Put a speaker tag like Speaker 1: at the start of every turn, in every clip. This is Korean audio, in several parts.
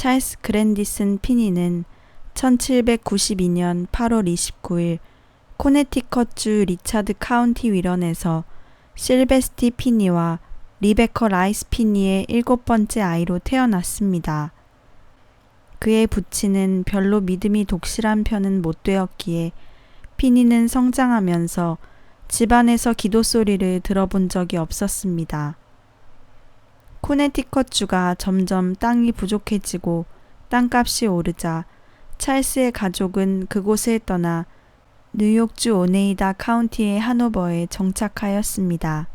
Speaker 1: 찰스 그랜디슨 피니는 1792년 8월 29일 코네티컷주 리차드 카운티 윌런에서 실베스티 피니와 리베커 라이스 피니의 7번째 아이로 태어났습니다. 그의 부친은 별로 믿음이 독실한 편은 못 되었기에 피니는 성장하면서 집안에서 기도 소리를 들어본 적이 없었습니다. 코네티컷주가 점점 땅이 부족해지고 땅값이 오르자 찰스의 가족은 그곳을 떠나 뉴욕주 오네이다 카운티의 하노버에 정착하였습니다.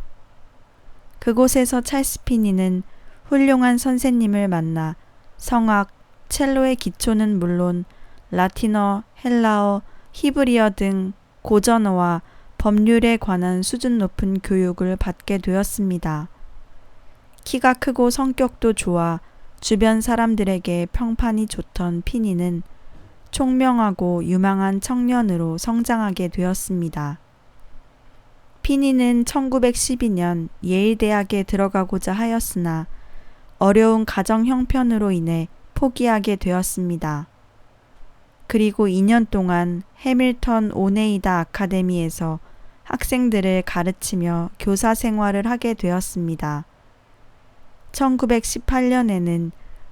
Speaker 1: 그곳에서 찰스 피니는 훌륭한 선생님을 만나 성악, 첼로의 기초는 물론 라틴어, 헬라어, 히브리어 등 고전어와 법률에 관한 수준 높은 교육을 받게 되었습니다. 키가 크고 성격도 좋아 주변 사람들에게 평판이 좋던 피니는 총명하고 유망한 청년으로 성장하게 되었습니다. 피니는 1912년 예일대학에 들어가고자 하였으나 어려운 가정 형편으로 인해 포기하게 되었습니다. 그리고 2년 동안 해밀턴 오네이다 아카데미에서 학생들을 가르치며 교사 생활을 하게 되었습니다. 1918년에는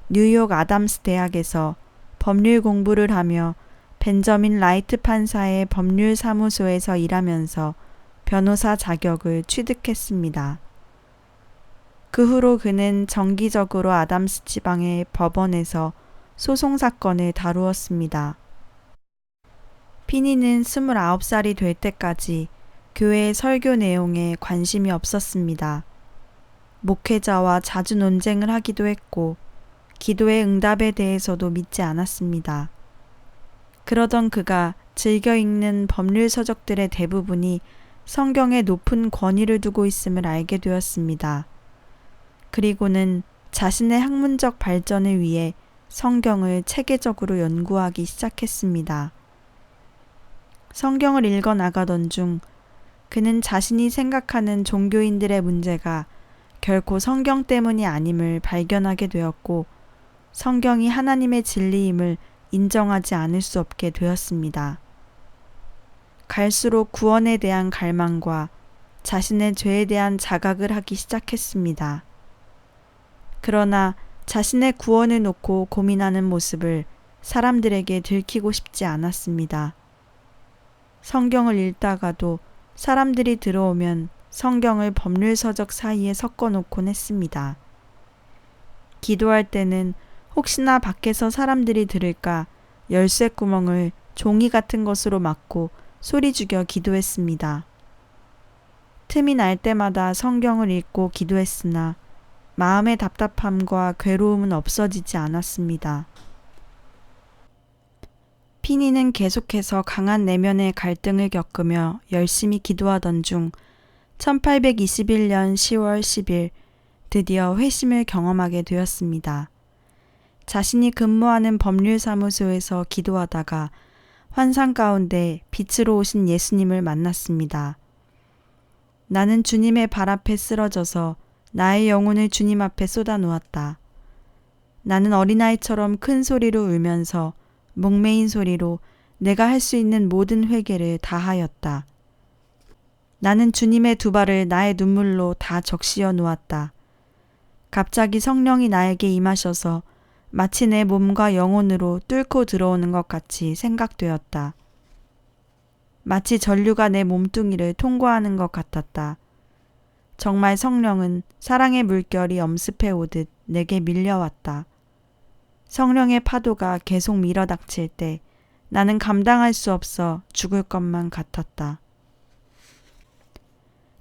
Speaker 1: 뉴욕 아담스 대학에서 법률 공부를 하며 벤저민 라이트 판사의 법률사무소에서 일하면서 변호사 자격을 취득했습니다. 그 후로 그는 정기적으로 아담스 지방의 법원에서 소송 사건을 다루었습니다. 피니는 29살이 될 때까지 교회의 설교 내용에 관심이 없었습니다. 목회자와 자주 논쟁을 하기도 했고 기도의 응답에 대해서도 믿지 않았습니다. 그러던 그가 즐겨 읽는 법률 서적들의 대부분이 성경에 높은 권위를 두고 있음을 알게 되었습니다. 그리고는 자신의 학문적 발전을 위해 성경을 체계적으로 연구하기 시작했습니다. 성경을 읽어 나가던 중 그는 자신이 생각하는 종교인들의 문제가 결코 성경 때문이 아님을 발견하게 되었고 성경이 하나님의 진리임을 인정하지 않을 수 없게 되었습니다. 갈수록 구원에 대한 갈망과 자신의 죄에 대한 자각을 하기 시작했습니다. 그러나 자신의 구원을 놓고 고민하는 모습을 사람들에게 들키고 싶지 않았습니다. 성경을 읽다가도 사람들이 들어오면 성경을 법률서적 사이에 섞어놓곤 했습니다. 기도할 때는 혹시나 밖에서 사람들이 들을까 열쇠 구멍을 종이 같은 것으로 막고 소리 죽여 기도했습니다. 틈이 날 때마다 성경을 읽고 기도했으나 마음의 답답함과 괴로움은 없어지지 않았습니다. 피니는 계속해서 강한 내면의 갈등을 겪으며 열심히 기도하던 중 1821년 10월 10일 드디어 회심을 경험하게 되었습니다. 자신이 근무하는 법률사무소에서 기도하다가 환상 가운데 빛으로 오신 예수님을 만났습니다. 나는 주님의 발 앞에 쓰러져서 나의 영혼을 주님 앞에 쏟아놓았다. 나는 어린아이처럼 큰 소리로 울면서 목매인 소리로 내가 할 수 있는 모든 회개를 다하였다. 나는 주님의 두 발을 나의 눈물로 다 적시어 놓았다. 갑자기 성령이 나에게 임하셔서 마치 내 몸과 영혼으로 뚫고 들어오는 것 같이 생각되었다. 마치 전류가 내 몸뚱이를 통과하는 것 같았다. 정말 성령은 사랑의 물결이 엄습해 오듯 내게 밀려왔다. 성령의 파도가 계속 밀어닥칠 때 나는 감당할 수 없어 죽을 것만 같았다.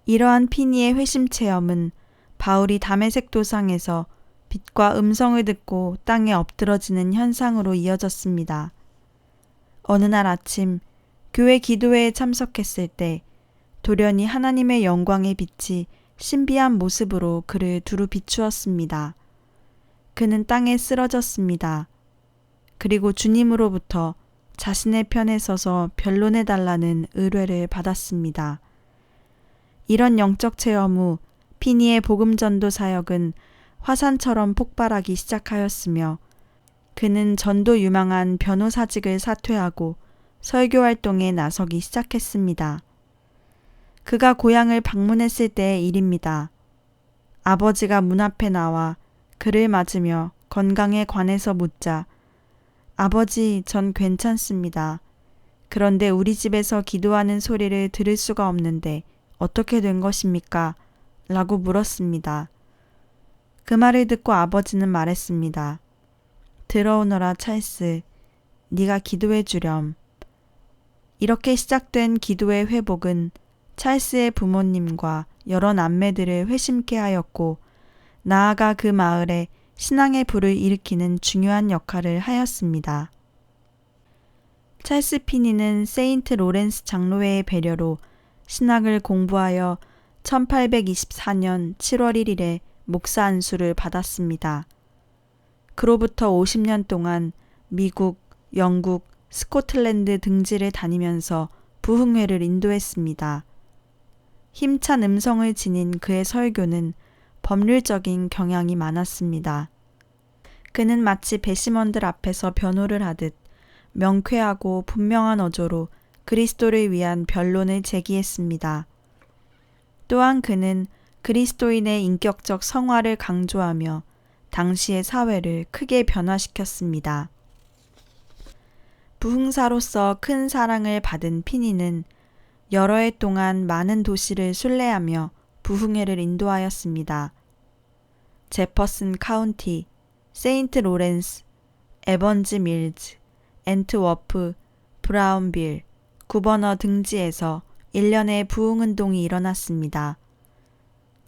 Speaker 1: 이러한 피니의 회심 체험은 바울이 다메섹 도상에서 빛과 음성을 듣고 땅에 엎드러지는 현상으로 이어졌습니다. 어느 날 아침 교회 기도회에 참석했을 때 돌연히 하나님의 영광의 빛이 신비한 모습으로 그를 두루 비추었습니다. 그는 땅에 쓰러졌습니다. 그리고 주님으로부터 자신의 편에 서서 변론해달라는 의뢰를 받았습니다. 이런 영적 체험 후 피니의 복음 전도 사역은 화산처럼 폭발하기 시작하였으며 그는 전도 유망한 변호사직을 사퇴하고 설교 활동에 나서기 시작했습니다. 그가 고향을 방문했을 때의 일입니다. 아버지가 문 앞에 나와 그를 맞으며 건강에 관해서 묻자 아버지, 전 괜찮습니다. 그런데 우리 집에서 기도하는 소리를 들을 수가 없는데 어떻게 된 것입니까? 라고 물었습니다. 그 말을 듣고 아버지는 말했습니다. 들어오너라 찰스, 네가 기도해 주렴. 이렇게 시작된 기도의 회복은 찰스의 부모님과 여러 남매들을 회심케 하였고 나아가 그 마을에 신앙의 불을 일으키는 중요한 역할을 하였습니다. 찰스 피니는 세인트 로렌스 장로회의 배려로 신학을 공부하여 1824년 7월 1일에 목사 안수를 받았습니다. 그로부터 50년 동안 미국, 영국, 스코틀랜드 등지를 다니면서 부흥회를 인도했습니다. 힘찬 음성을 지닌 그의 설교는 법률적인 경향이 많았습니다. 그는 마치 배심원들 앞에서 변호를 하듯 명쾌하고 분명한 어조로 그리스도를 위한 변론을 제기했습니다. 또한 그는 그리스도인의 인격적 성화를 강조하며 당시의 사회를 크게 변화시켰습니다. 부흥사로서 큰 사랑을 받은 피니는 여러 해 동안 많은 도시를 순례하며 부흥회를 인도하였습니다. 제퍼슨 카운티, 세인트 로렌스, 에번즈 밀즈, 앤트워프, 브라운빌, 구버너 등지에서 1년의 부흥운동이 일어났습니다.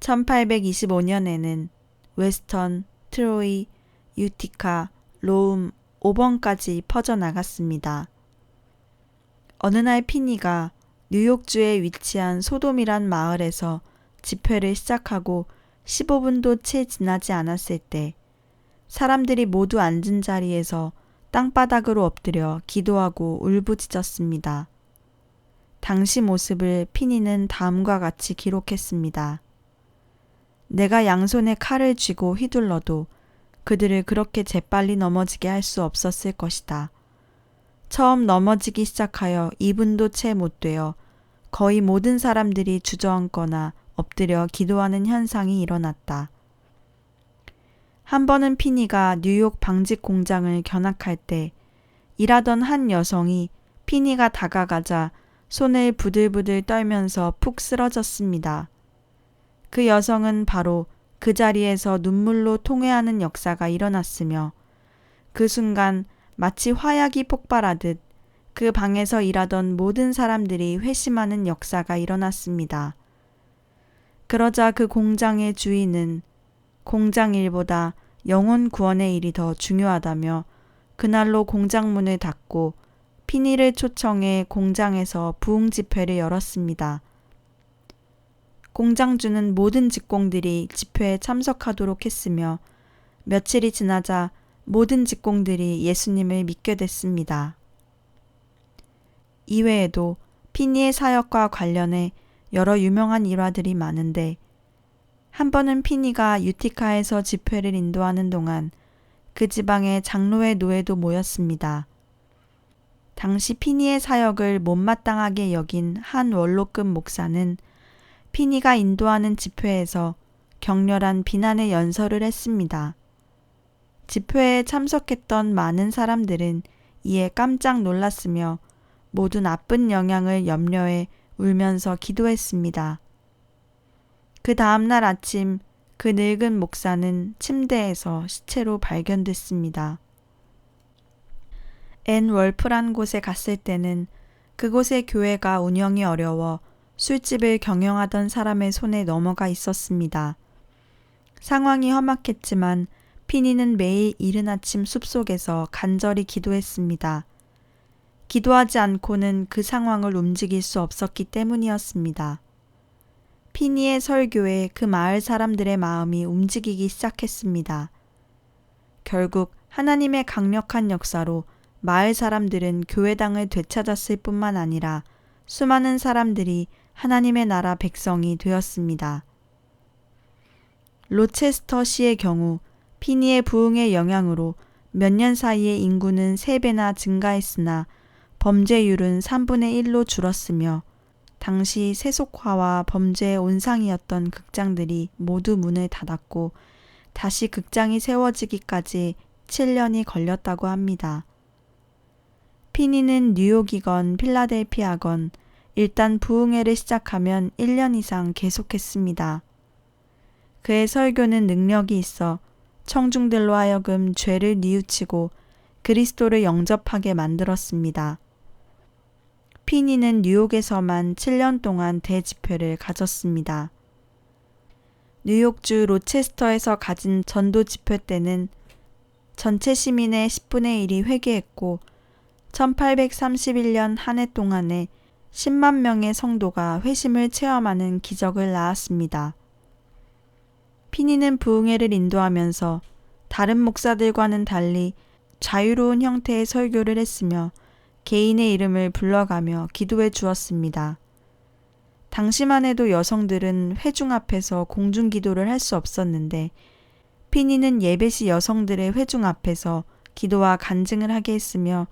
Speaker 1: 1825년에는 웨스턴, 트로이, 유티카, 로움, 오번까지 퍼져나갔습니다. 어느 날 피니가 뉴욕주에 위치한 소돔이란 마을에서 집회를 시작하고 15분도 채 지나지 않았을 때 사람들이 모두 앉은 자리에서 땅바닥으로 엎드려 기도하고 울부짖었습니다. 당시 모습을 피니는 다음과 같이 기록했습니다. 내가 양손에 칼을 쥐고 휘둘러도 그들을 그렇게 재빨리 넘어지게 할 수 없었을 것이다. 처음 넘어지기 시작하여 2분도 채 못 되어 거의 모든 사람들이 주저앉거나 엎드려 기도하는 현상이 일어났다. 한 번은 피니가 뉴욕 방직 공장을 견학할 때 일하던 한 여성이 피니가 다가가자 손을 부들부들 떨면서 푹 쓰러졌습니다. 그 여성은 바로 그 자리에서 눈물로 통회하는 역사가 일어났으며 그 순간 마치 화약이 폭발하듯 그 방에서 일하던 모든 사람들이 회심하는 역사가 일어났습니다. 그러자 그 공장의 주인은 공장 일보다 영혼 구원의 일이 더 중요하다며 그날로 공장 문을 닫고 피니를 초청해 공장에서 부흥 집회를 열었습니다. 공장주는 모든 직공들이 집회에 참석하도록 했으며 며칠이 지나자 모든 직공들이 예수님을 믿게 됐습니다. 이외에도 피니의 사역과 관련해 여러 유명한 일화들이 많은데 한 번은 피니가 유티카에서 집회를 인도하는 동안 그 지방의 장로회 노회도 모였습니다. 당시 피니의 사역을 못마땅하게 여긴 한 원로급 목사는 피니가 인도하는 집회에서 격렬한 비난의 연설을 했습니다. 집회에 참석했던 많은 사람들은 이에 깜짝 놀랐으며 모두 나쁜 영향을 염려해 울면서 기도했습니다. 그 다음날 아침 그 늙은 목사는 침대에서 시체로 발견됐습니다. 앤 월프란 곳에 갔을 때는 그곳의 교회가 운영이 어려워 술집을 경영하던 사람의 손에 넘어가 있었습니다. 상황이 험악했지만 피니는 매일 이른 아침 숲속에서 간절히 기도했습니다. 기도하지 않고는 그 상황을 움직일 수 없었기 때문이었습니다. 피니의 설교에 그 마을 사람들의 마음이 움직이기 시작했습니다. 결국 하나님의 강력한 역사로 마을 사람들은 교회당을 되찾았을 뿐만 아니라 수많은 사람들이 하나님의 나라 백성이 되었습니다. 로체스터시의 경우 피니의 부흥의 영향으로 몇 년 사이에 인구는 3배나 증가했으나 범죄율은 3분의 1로 줄었으며 당시 세속화와 범죄의 온상이었던 극장들이 모두 문을 닫았고 다시 극장이 세워지기까지 7년이 걸렸다고 합니다. 피니는 뉴욕이건 필라델피아건 일단 부흥회를 시작하면 1년 이상 계속했습니다. 그의 설교는 능력이 있어 청중들로 하여금 죄를 뉘우치고 그리스도를 영접하게 만들었습니다. 피니는 뉴욕에서만 7년 동안 대집회를 가졌습니다. 뉴욕주 로체스터에서 가진 전도 집회 때는 전체 시민의 10분의 1이 회개했고 1831년 한 해 동안에 10만 명의 성도가 회심을 체험하는 기적을 낳았습니다. 피니는 부흥회를 인도하면서 다른 목사들과는 달리 자유로운 형태의 설교를 했으며 개인의 이름을 불러가며 기도해 주었습니다. 당시만 해도 여성들은 회중 앞에서 공중 기도를 할 수 없었는데 피니는 예배 시 여성들의 회중 앞에서 기도와 간증을 하게 했으며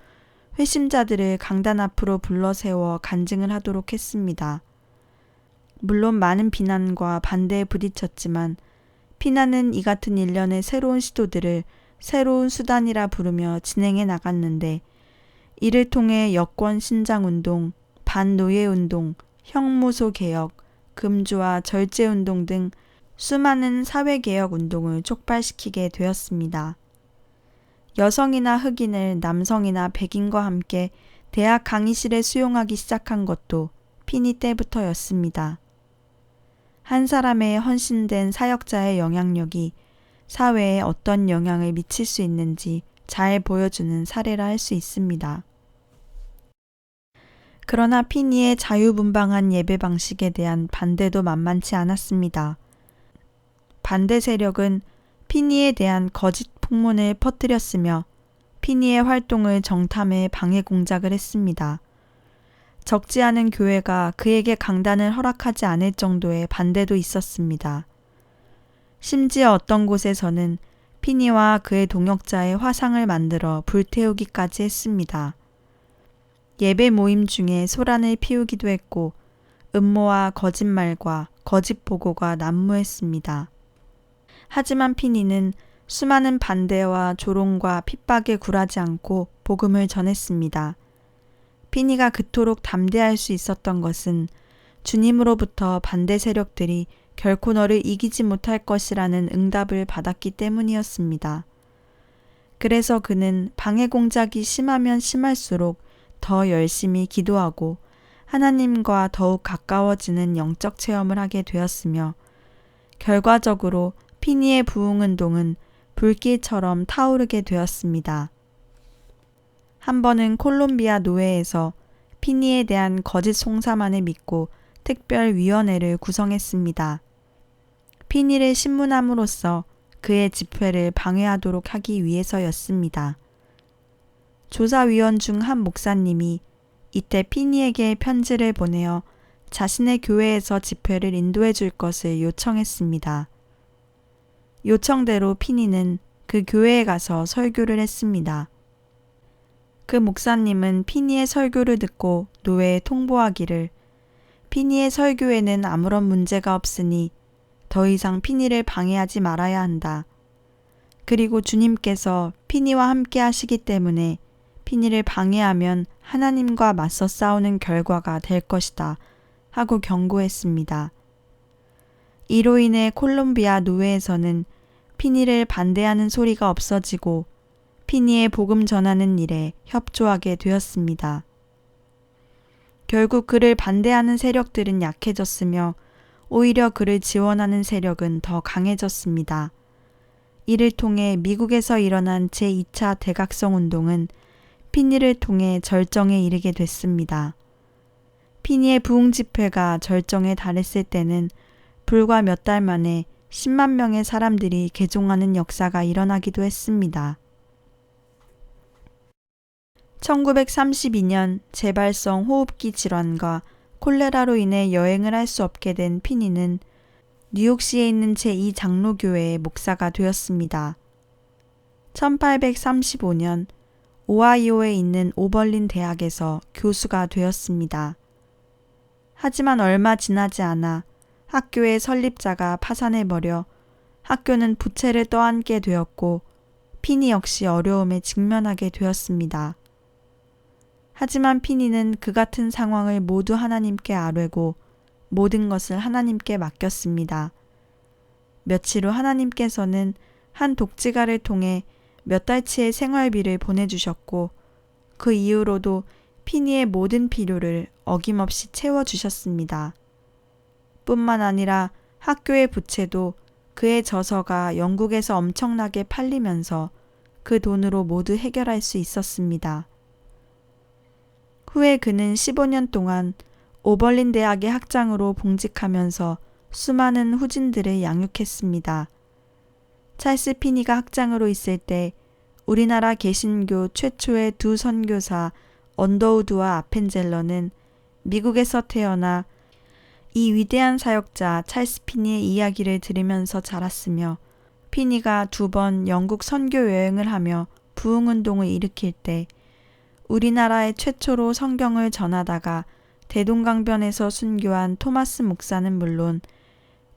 Speaker 1: 회심자들을 강단 앞으로 불러 세워 간증을 하도록 했습니다. 물론 많은 비난과 반대에 부딪혔지만 피나는 이 같은 일련의 새로운 시도들을 새로운 수단이라 부르며 진행해 나갔는데 이를 통해 여권 신장 운동, 반노예 운동, 형무소 개혁, 금주와 절제 운동 등 수많은 사회개혁 운동을 촉발시키게 되었습니다. 여성이나 흑인을 남성이나 백인과 함께 대학 강의실에 수용하기 시작한 것도 피니 때부터였습니다. 한 사람의 헌신된 사역자의 영향력이 사회에 어떤 영향을 미칠 수 있는지 잘 보여주는 사례라 할 수 있습니다. 그러나 피니의 자유분방한 예배 방식에 대한 반대도 만만치 않았습니다. 반대 세력은 피니에 대한 거짓 풍문을 퍼뜨렸으며 피니의 활동을 정탐해 방해 공작을 했습니다. 적지 않은 교회가 그에게 강단을 허락하지 않을 정도의 반대도 있었습니다. 심지어 어떤 곳에서는 피니와 그의 동역자의 화상을 만들어 불태우기까지 했습니다. 예배 모임 중에 소란을 피우기도 했고 음모와 거짓말과 거짓 보고가 난무했습니다. 하지만 피니는 수많은 반대와 조롱과 핍박에 굴하지 않고 복음을 전했습니다. 피니가 그토록 담대할 수 있었던 것은 주님으로부터 반대 세력들이 결코 너를 이기지 못할 것이라는 응답을 받았기 때문이었습니다. 그래서 그는 방해 공작이 심하면 심할수록 더 열심히 기도하고 하나님과 더욱 가까워지는 영적 체험을 하게 되었으며 결과적으로 피니의 부흥운동은 불길처럼 타오르게 되었습니다. 한 번은 콜롬비아 노회에서 피니에 대한 거짓 송사만을 믿고 특별위원회를 구성했습니다. 피니를 신문함으로써 그의 집회를 방해하도록 하기 위해서였습니다. 조사위원 중 한 목사님이 이때 피니에게 편지를 보내어 자신의 교회에서 집회를 인도해 줄 것을 요청했습니다. 요청대로 피니는 그 교회에 가서 설교를 했습니다. 그 목사님은 피니의 설교를 듣고 노회에 통보하기를 피니의 설교에는 아무런 문제가 없으니 더 이상 피니를 방해하지 말아야 한다. 그리고 주님께서 피니와 함께 하시기 때문에 피니를 방해하면 하나님과 맞서 싸우는 결과가 될 것이다 하고 경고했습니다. 이로 인해 콜롬비아 노회에서는 피니를 반대하는 소리가 없어지고 피니의 복음 전하는 일에 협조하게 되었습니다. 결국 그를 반대하는 세력들은 약해졌으며 오히려 그를 지원하는 세력은 더 강해졌습니다. 이를 통해 미국에서 일어난 제2차 대각성 운동은 피니를 통해 절정에 이르게 됐습니다. 피니의 부흥 집회가 절정에 달했을 때는 불과 몇 달 만에 10만 명의 사람들이 개종하는 역사가 일어나기도 했습니다. 1932년 재발성 호흡기 질환과 콜레라로 인해 여행을 할 수 없게 된 피니는 뉴욕시에 있는 제2장로교회의 목사가 되었습니다. 1835년 오하이오에 있는 오벌린 대학에서 교수가 되었습니다. 하지만 얼마 지나지 않아 학교의 설립자가 파산해버려 학교는 부채를 떠안게 되었고 피니 역시 어려움에 직면하게 되었습니다. 하지만 피니는 그 같은 상황을 모두 하나님께 아뢰고 모든 것을 하나님께 맡겼습니다. 며칠 후 하나님께서는 한 독지가를 통해 몇 달치의 생활비를 보내주셨고 그 이후로도 피니의 모든 필요를 어김없이 채워주셨습니다. 뿐만 아니라 학교의 부채도 그의 저서가 영국에서 엄청나게 팔리면서 그 돈으로 모두 해결할 수 있었습니다. 후에 그는 15년 동안 오벌린 대학의 학장으로 봉직하면서 수많은 후진들을 양육했습니다. 찰스 피니가 학장으로 있을 때 우리나라 개신교 최초의 두 선교사 언더우드와 아펜젤러는 미국에서 태어나 이 위대한 사역자 찰스 피니의 이야기를 들으면서 자랐으며 피니가 2번 영국 선교 여행을 하며 부흥운동을 일으킬 때 우리나라의 최초로 성경을 전하다가 대동강변에서 순교한 토마스 목사는 물론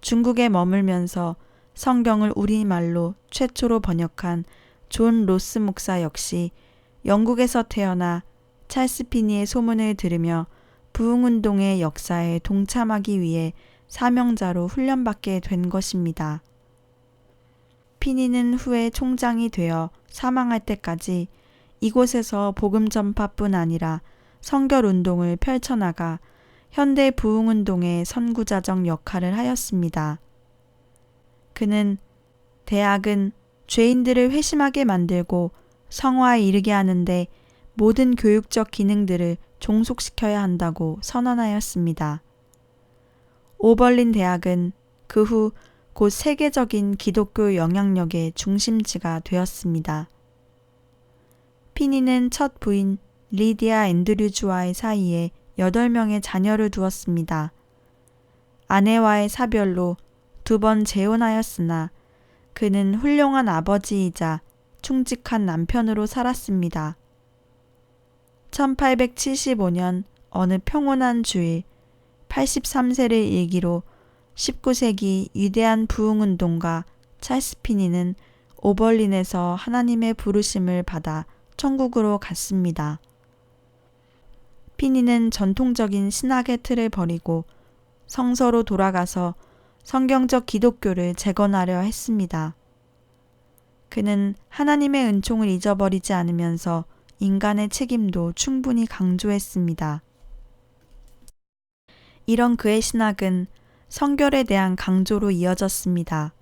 Speaker 1: 중국에 머물면서 성경을 우리말로 최초로 번역한 존 로스 목사 역시 영국에서 태어나 찰스 피니의 소문을 들으며 부흥운동의 역사에 동참하기 위해 사명자로 훈련받게 된 것입니다. 피니는 후에 총장이 되어 사망할 때까지 이곳에서 복음 전파뿐 아니라 성결운동을 펼쳐나가 현대 부흥운동의 선구자적 역할을 하였습니다. 그는 대학은 죄인들을 회심하게 만들고 성화에 이르게 하는데 모든 교육적 기능들을 종속시켜야 한다고 선언하였습니다. 오벌린 대학은 그 후 곧 세계적인 기독교 영향력의 중심지가 되었습니다. 피니는 첫 부인 리디아 앤드류즈와의 사이에 8명의 자녀를 두었습니다. 아내와의 사별로 2번 재혼하였으나 그는 훌륭한 아버지이자 충직한 남편으로 살았습니다. 1875년 어느 평온한 주일 83세를 일기로 19세기 위대한 부흥운동가 찰스 피니는 오벌린에서 하나님의 부르심을 받아 천국으로 갔습니다. 피니는 전통적인 신학의 틀을 버리고 성서로 돌아가서 성경적 기독교를 재건하려 했습니다. 그는 하나님의 은총을 잊어버리지 않으면서 인간의 책임도 충분히 강조했습니다. 이런 그의 신학은 성결에 대한 강조로 이어졌습니다.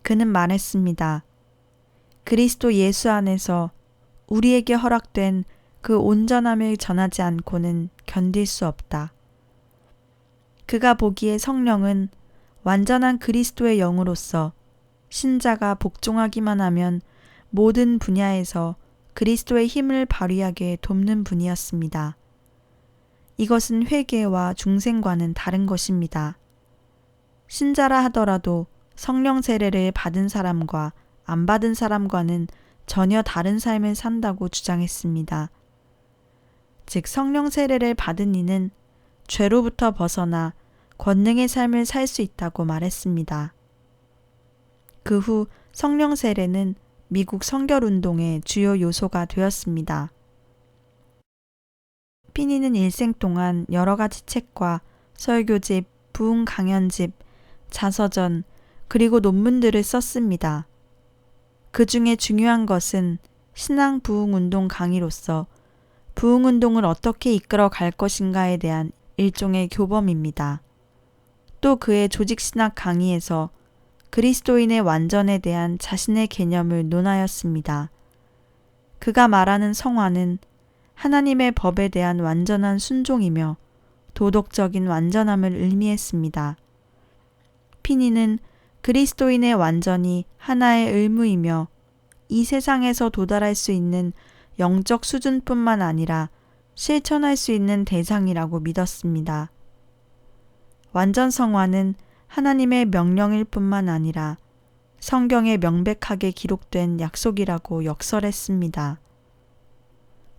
Speaker 1: 그는 말했습니다. 그리스도 예수 안에서 우리에게 허락된 그 온전함을 전하지 않고는 견딜 수 없다. 그가 보기에 성령은 완전한 그리스도의 영으로서 신자가 복종하기만 하면 모든 분야에서 그리스도의 힘을 발휘하게 돕는 분이었습니다. 이것은 회개와 중생과는 다른 것입니다. 신자라 하더라도 성령 세례를 받은 사람과 안 받은 사람과는 전혀 다른 삶을 산다고 주장했습니다. 즉 성령 세례를 받은 이는 죄로부터 벗어나 권능의 삶을 살 수 있다고 말했습니다. 그 후 성령 세례는 미국 성결운동의 주요 요소가 되었습니다. 피니는 일생 동안 여러 가지 책과 설교집, 부흥 강연집, 자서전, 그리고 논문들을 썼습니다. 그 중에 중요한 것은 신앙 부흥운동 강의로서 부흥운동을 어떻게 이끌어 갈 것인가에 대한 일종의 교범입니다. 또 그의 조직신학 강의에서 그리스도인의 완전에 대한 자신의 개념을 논하였습니다. 그가 말하는 성화는 하나님의 법에 대한 완전한 순종이며 도덕적인 완전함을 의미했습니다. 피니는 그리스도인의 완전이 하나의 의무이며 이 세상에서 도달할 수 있는 영적 수준뿐만 아니라 실천할 수 있는 대상이라고 믿었습니다. 완전 성화는 하나님의 명령일 뿐만 아니라 성경에 명백하게 기록된 약속이라고 역설했습니다.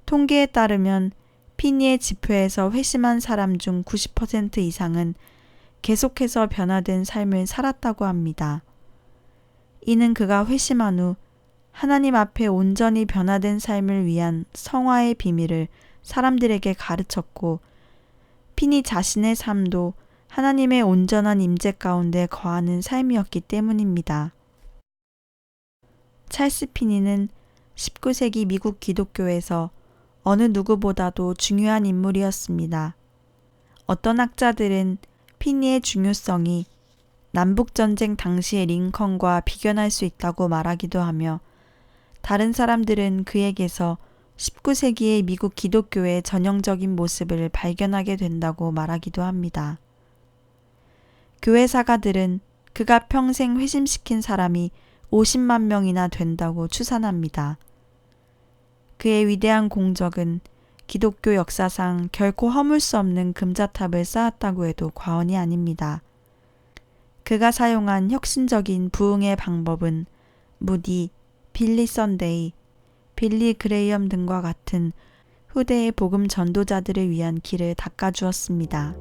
Speaker 1: 통계에 따르면 피니의 집회에서 회심한 사람 중 90% 이상은 계속해서 변화된 삶을 살았다고 합니다. 이는 그가 회심한 후 하나님 앞에 온전히 변화된 삶을 위한 성화의 비밀을 사람들에게 가르쳤고, 피니 자신의 삶도 하나님의 온전한 임재 가운데 거하는 삶이었기 때문입니다. 찰스 피니는 19세기 미국 기독교에서 어느 누구보다도 중요한 인물이었습니다. 어떤 학자들은 피니의 중요성이 남북전쟁 당시의 링컨과 비견할 수 있다고 말하기도 하며, 다른 사람들은 그에게서 19세기의 미국 기독교의 전형적인 모습을 발견하게 된다고 말하기도 합니다. 교회 사가들은 그가 평생 회심시킨 사람이 50만 명이나 된다고 추산합니다. 그의 위대한 공적은 기독교 역사상 결코 허물 수 없는 금자탑을 쌓았다고 해도 과언이 아닙니다. 그가 사용한 혁신적인 부흥의 방법은 무디, 빌리 선데이, 빌리 그레이엄 등과 같은 후대의 복음 전도자들을 위한 길을 닦아주었습니다.